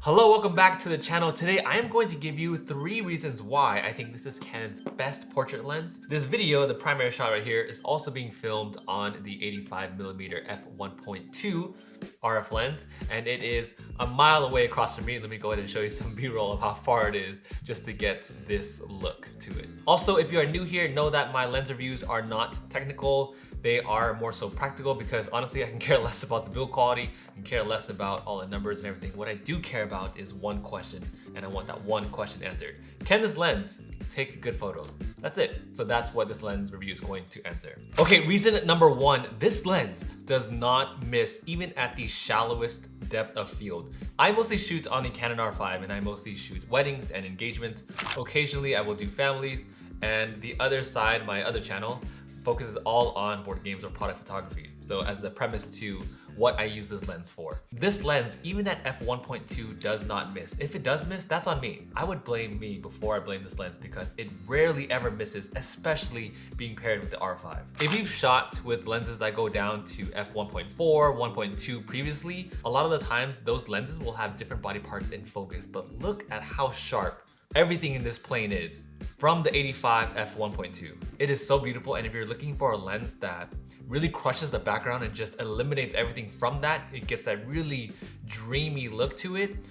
Hello, welcome back to the channel. Today I am going to give you 3 reasons why I think this is Canon's best portrait lens. This video, the primary shot right here, is also being filmed on the 85mm f1.2 RF lens, and it is a mile away across from me. Let me go ahead and show you some b-roll of how far it is just to get this look to it. Also, if you are new here, know that my lens reviews are not technical. They are more so practical because honestly, I can care less about the build quality and care less about all the numbers and everything. What I do care about is one question, and I want that one question answered. Can this lens take good photos? That's it. So that's what this lens review is going to answer. Okay, reason number 1, this lens does not miss even at the shallowest depth of field. I mostly shoot on the Canon R5 and I mostly shoot weddings and engagements. Occasionally I will do families, and the other side, my other channel, focuses all on board games or product photography. So as a premise to what I use this lens for. This lens, even at f1.2, does not miss. If it does miss, that's on me. I would blame me before I blame this lens because it rarely ever misses, especially being paired with the R5. If you've shot with lenses that go down to f1.4, 1.2 previously, a lot of the times those lenses will have different body parts in focus, but look at how sharp everything in this plane is from the 85 f1.2. It is so beautiful, and if you're looking for a lens that really crushes the background and just eliminates everything from that, it gets that really dreamy look to it,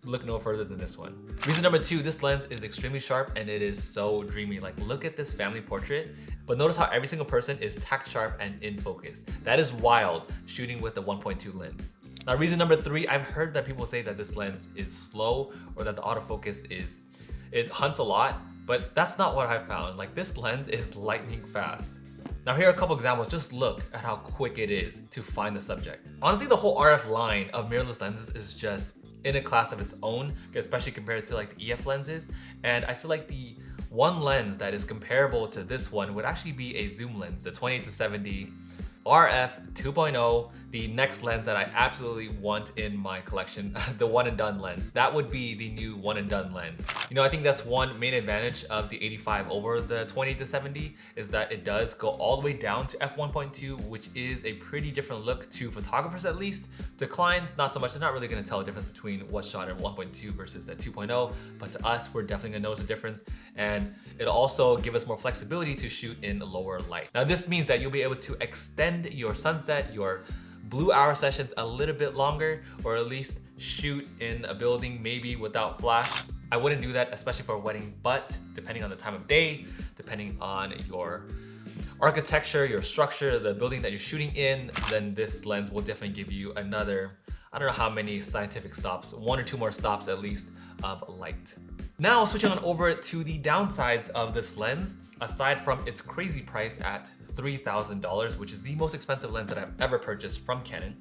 look no further than this one. Reason number 2, this lens is extremely sharp and it is so dreamy. Like, look at this family portrait, but notice how every single person is tack sharp and in focus. That is wild shooting with the 1.2 lens. Now, reason number 3, I've heard that people say that this lens is slow or that the autofocus it hunts a lot, but that's not what I found. Like, this lens is lightning fast. Now, here are a couple examples. Just look at how quick it is to find the subject. Honestly, the whole RF line of mirrorless lenses is just in a class of its own, especially compared to like the EF lenses. And I feel like the one lens that is comparable to this one would actually be a zoom lens, the 28-70 RF 2.0, the next lens that I absolutely want in my collection, the one and done lens. That would be the new one and done lens. You know, I think that's one main advantage of the 85 over the 28-70 is that it does go all the way down to f1.2, which is a pretty different look to photographers at least. To clients, not so much. They're not really gonna tell the difference between what's shot at 1.2 versus at 2.0, but to us, we're definitely gonna notice the difference, and it'll also give us more flexibility to shoot in lower light. Now, this means that you'll be able to extend your sunset, your blue hour sessions a little bit longer, or at least shoot in a building maybe without flash. I wouldn't do that, especially for a wedding, but depending on the time of day, depending on your architecture, your structure, the building that you're shooting in, then this lens will definitely give you another, I don't know how many scientific stops, 1 or 2 more stops at least of light. Now, switching on over to the downsides of this lens, aside from its crazy price at $3,000, which is the most expensive lens that I've ever purchased from Canon.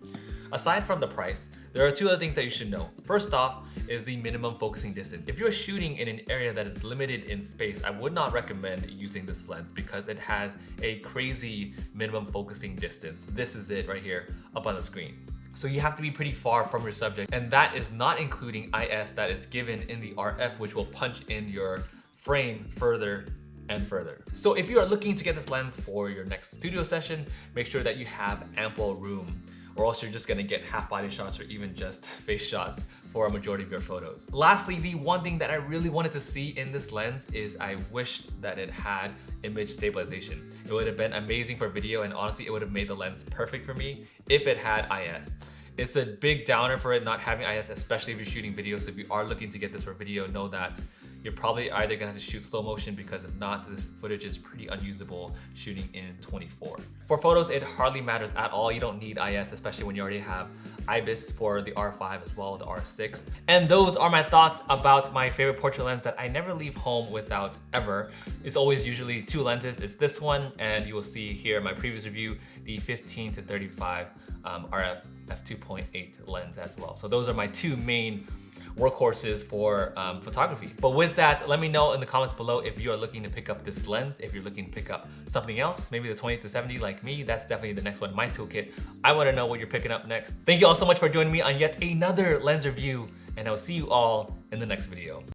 Aside from the price, there are 2 other things that you should know. First off is the minimum focusing distance. If you're shooting in an area that is limited in space, I would not recommend using this lens because it has a crazy minimum focusing distance. This is it right here up on the screen. So you have to be pretty far from your subject, and that is not including IS that is given in the RF, which will punch in your frame further and further. So if you are looking to get this lens for your next studio session, make sure that you have ample room, or else you're just gonna get half body shots or even just face shots for a majority of your photos. Lastly, the one thing that I really wanted to see in this lens is I wished that it had image stabilization. It would have been amazing for video, and honestly, it would have made the lens perfect for me if it had IS. It's a big downer for it not having IS, especially if you're shooting video. So if you are looking to get this for video, know that you're probably either gonna have to shoot slow motion, because if not, this footage is pretty unusable shooting in 24. For photos, it hardly matters at all. You don't need IS, especially when you already have IBIS for the R5 as well, the R6. And those are my thoughts about my favorite portrait lens that I never leave home without ever. It's always usually 2 lenses. It's this one, and you will see here in my previous review, the 15-35 RF f2.8 lens as well. So those are my 2 main workhorses for photography. But with that, let me know in the comments below if you are looking to pick up this lens, if you're looking to pick up something else, maybe the 28-70 like me. That's definitely the next one in my toolkit. I want to know what you're picking up next. Thank you all so much for joining me on yet another lens review, and I'll see you all in the next video.